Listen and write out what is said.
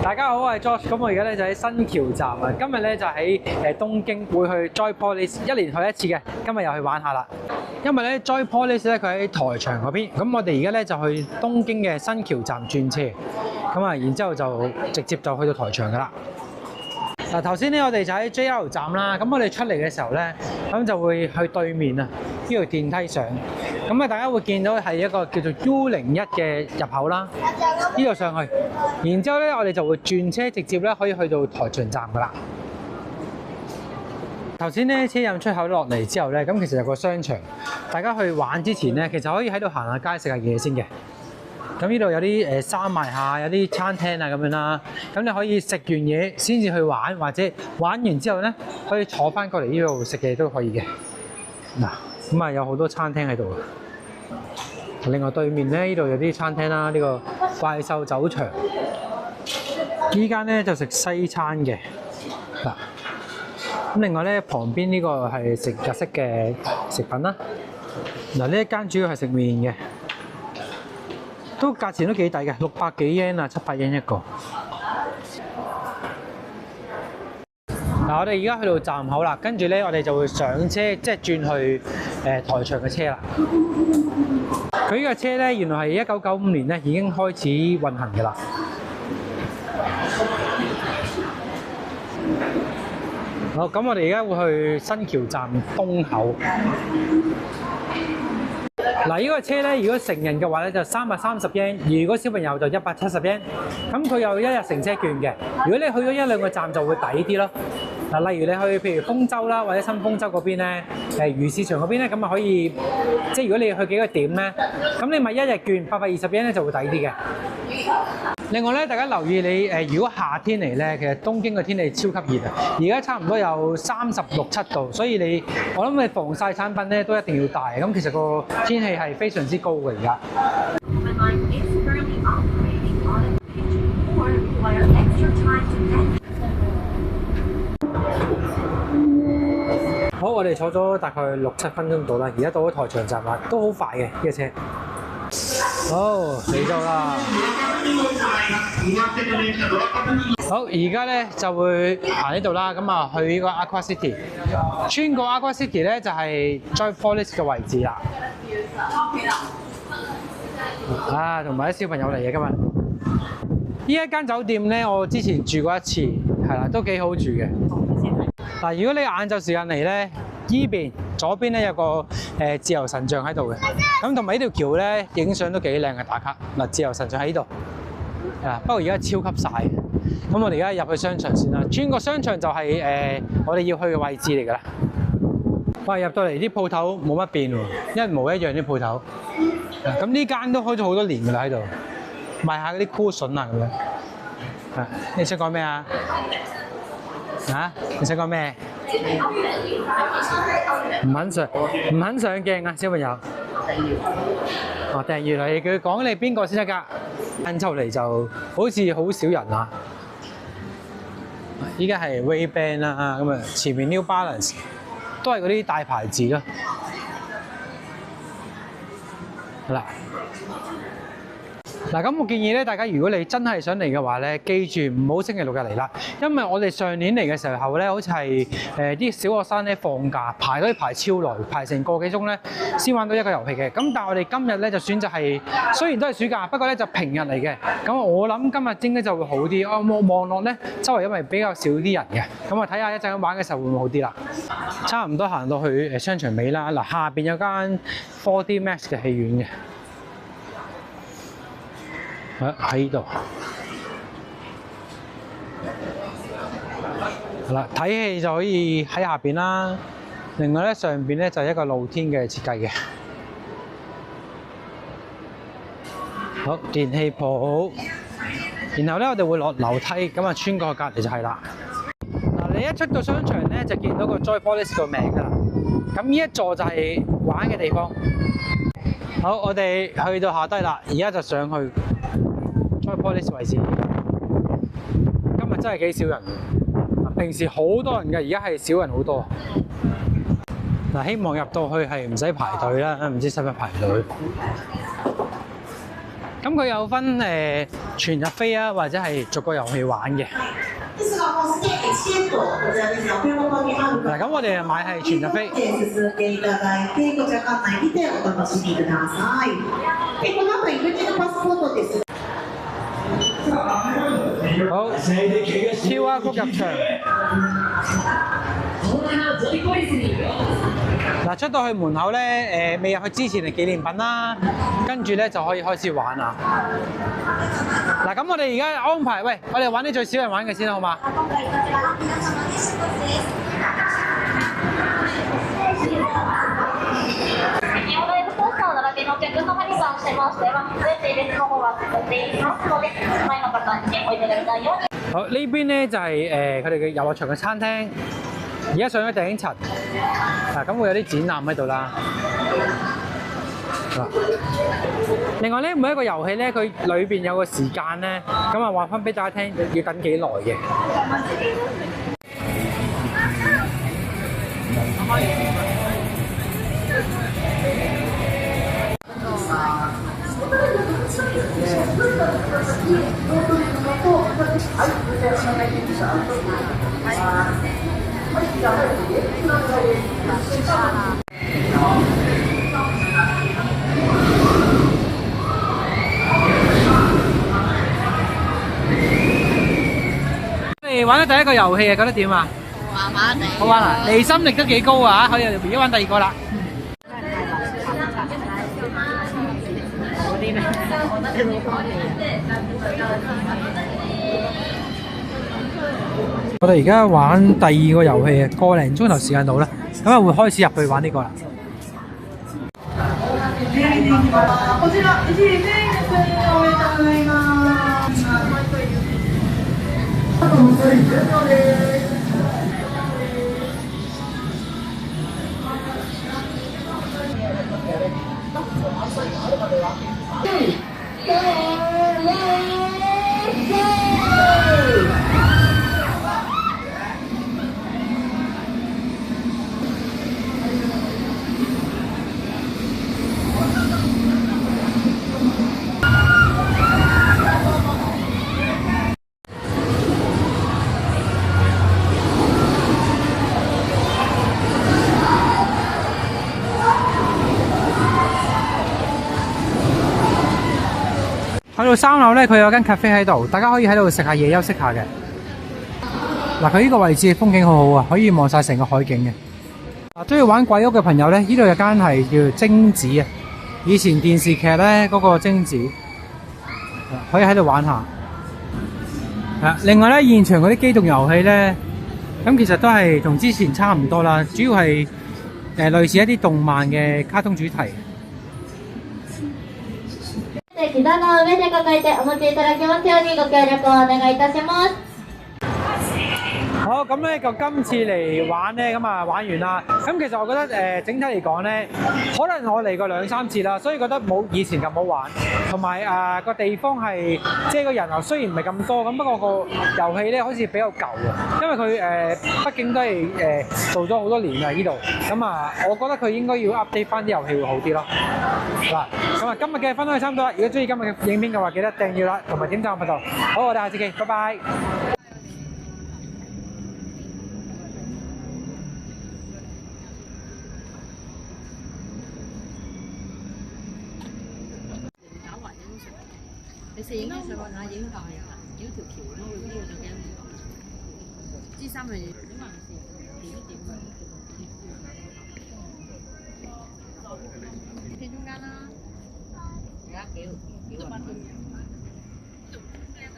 大家好，我係 Josh。咁我而家咧就喺新橋站啊。今日咧就喺東京會去 Joypolis， 一年去一次嘅。今日又去玩下啦。因為咧 Joypolis 咧佢喺台場嗰邊，咁我哋而家咧就去東京嘅新橋站轉車，咁啊然之後就直接就去到台場噶啦。嗱頭先咧我哋就喺 JR 站啦，咁我哋出嚟嘅時候咧，咁就會去對面啊呢條電梯上，咁啊大家會見到係一個叫做 U01嘅入口啦，呢度上去，然之後咧我哋就會轉車直接咧可以去到台場站噶啦。頭先咧車站出口落嚟之後咧，咁其實有個商場，大家去玩之前咧，其實可以喺度行下街食下嘢先嘅。咁呢度有啲衫賣下，有啲餐廳啊咁樣啦。咁你可以食完嘢先至去玩，或者玩完之後咧，可以坐翻過嚟呢度食嘢都可以嘅。嗱，咁啊有好多餐廳喺度。另外對面咧呢度有啲餐廳啦，呢個怪獸酒場。呢間咧就食西餐嘅。嗱，咁另外咧旁邊呢個係食日式嘅食品啦。嗱呢一間主要係食麵嘅。都價錢都幾抵嘅，600幾yen啊，700yen一個。嗱，我哋而家去到站口啦，跟住咧我哋就會上車，即係轉去台場嘅車啦。佢呢個車咧，原來係1995年咧已經開始運行嘅啦。好，咁我哋而家會去新橋站東口。嗱，呢個車咧，如果成人嘅話咧就330yen，如果小朋友就170yen。咁佢有一日乘車券嘅。如果你去咗一兩個站就會抵啲咯。嗱，例如你去譬如豐洲啦，或者新豐洲嗰邊咧，魚市場嗰邊咧，咁啊可以，即係如果你去幾個點咧，咁你買一日券820 yen咧就會抵啲嘅。另外咧，大家留意你如果夏天嚟咧，其實東京嘅天氣超級熱啊！而家差唔多有36、7度，所以我諗你防曬產品咧都一定要帶。咁其實個天氣係非常之高嘅而家。好，我哋坐咗大概6、7分鐘到啦，而家到咗台場站啦，都好快嘅呢個車。好，嚟到啦！好，而家咧就會行呢度啦，咁啊去呢個 Aqua City， 穿過 Aqua City 咧就係 Joypolis 嘅位置啦。啊，同埋啲小朋友嚟嘅今日。呢一間酒店咧，我之前住過一次，係啦，都幾好住嘅。嗱，如果你晏晝時間嚟咧，依邊左邊咧有個自由神像喺度嘅，咁同埋呢條橋咧影相都幾靚嘅打卡。嗱，自由神像喺呢度，不過而家超級曬，咁我哋而家入去商場先啦。轉個商場就係我哋要去嘅位置嚟㗎啦。哇，入到嚟啲鋪頭冇乜變喎，一模一樣啲鋪頭。咁呢間都開咗好多年㗎啦喺度，賣下嗰啲 cushion 啊咁樣。你想講咩啊？嚇？你想講咩？唔肯上鏡啊，小朋友。哦，訂閱嚟，佢講你邊個先得㗎？晏晝嚟就好似好少人啊。依家係 Ray-Ban 啦，咁啊前面 New Balance 都係嗰啲大牌子咯。好啦。嗱，咁我建議咧，大家如果你真係想嚟嘅話咧，記住唔好星期六日嚟啦，因為我哋上年嚟嘅時候咧，好似係啲小學生咧放假排隊排超耐，排成個幾鐘咧先玩到一個遊戲嘅。咁但係我哋今日咧就選擇係雖然都係暑假，不過咧就平日嚟嘅。咁我諗今日應該就會好啲。我望落咧，周圍因為比較少啲人嘅，咁我睇下一陣玩嘅時候會唔會好啲啦。差唔多行到去商場尾啦。嗱，下邊有間 4D Max 嘅戲院嘅。喺呢度，係啦，睇戲就可以喺下邊啦。另外咧，上邊咧就係一個露天嘅設計嘅。好，電器鋪，然後咧我哋會落樓梯，咁啊穿過隔離就係啦。嗱，你一出到商場咧，就見到個 Joypolis 個名㗎啦。咁呢一座就係玩嘅地方。好，我哋去到下低啦，而家就上去。Joypolis 位置，今日真係幾少人。平時好多人嘅，而家係少人好多。嗱，希望入到去係唔使排隊啦，唔知使唔使排隊。咁佢有分全日飛啊，或者係逐個遊戲玩嘅。嗱，咁我哋買係全日飛。好，超啊谷入場。嗱，出到去門口咧，未入去之前係紀念品啦，跟住咧就可以開始玩啦。嗱，咁我哋而家安排，喂，我哋玩啲最少人玩嘅先好嘛？好，呢邊咧就係佢哋嘅遊樂場嘅餐廳，而家上咗頂層，嗱咁會有啲展覽喺度啦。嗱，另外咧每一個遊戲咧，佢裏邊有個時間咧，咁啊話翻俾大家聽要等幾耐嘅。你玩咗第一個遊戲啊，覺得點啊？麻麻地。好玩啊！離心力都幾高啊！可以而家玩第二個啦。我哋而家玩第二個遊戲啊，個零鐘頭時間到啦，咁啊會開始入去玩呢個啦。去到3樓咧，佢有間 cafe 喺度，大家可以喺度食下嘢休息下嘅。嗱，佢呢個位置風景好好啊，可以望晒成個海景嘅。嗱，中意玩鬼屋嘅朋友咧，呢度有間係叫貞子啊，以前電視劇咧嗰個貞子，可以喺度玩下。另外咧，現場嗰啲機動遊戲咧，咁其實都係同之前差唔多啦，主要係類似一啲動漫嘅卡通主題。膝の上で抱えてお持ちいただきますようにご協力をお願いいたします。好，咁咧就今次嚟玩咧，咁啊玩完啦。咁其實我覺得整體嚟講咧，可能我嚟過2、3次啦，所以覺得冇以前咁好玩。同埋個地方係即係個人流雖然唔係咁多，咁不過個遊戲咧好似比較舊啊，因為佢畢竟都係做咗好多年啦呢度。咁啊，我覺得佢應該要 update 翻啲遊戲會好啲咯。嗱，咁啊今日嘅分享就差唔多啦。如果中意今日嘅影片嘅話，記得訂閱啦，同埋點讚我頻道。好，我哋下次見，拜拜。你試影上去睇下，影大啊，影條橋咯，呢個就驚。支衫係點還是點嘅？企中間啦，而家幾蚊？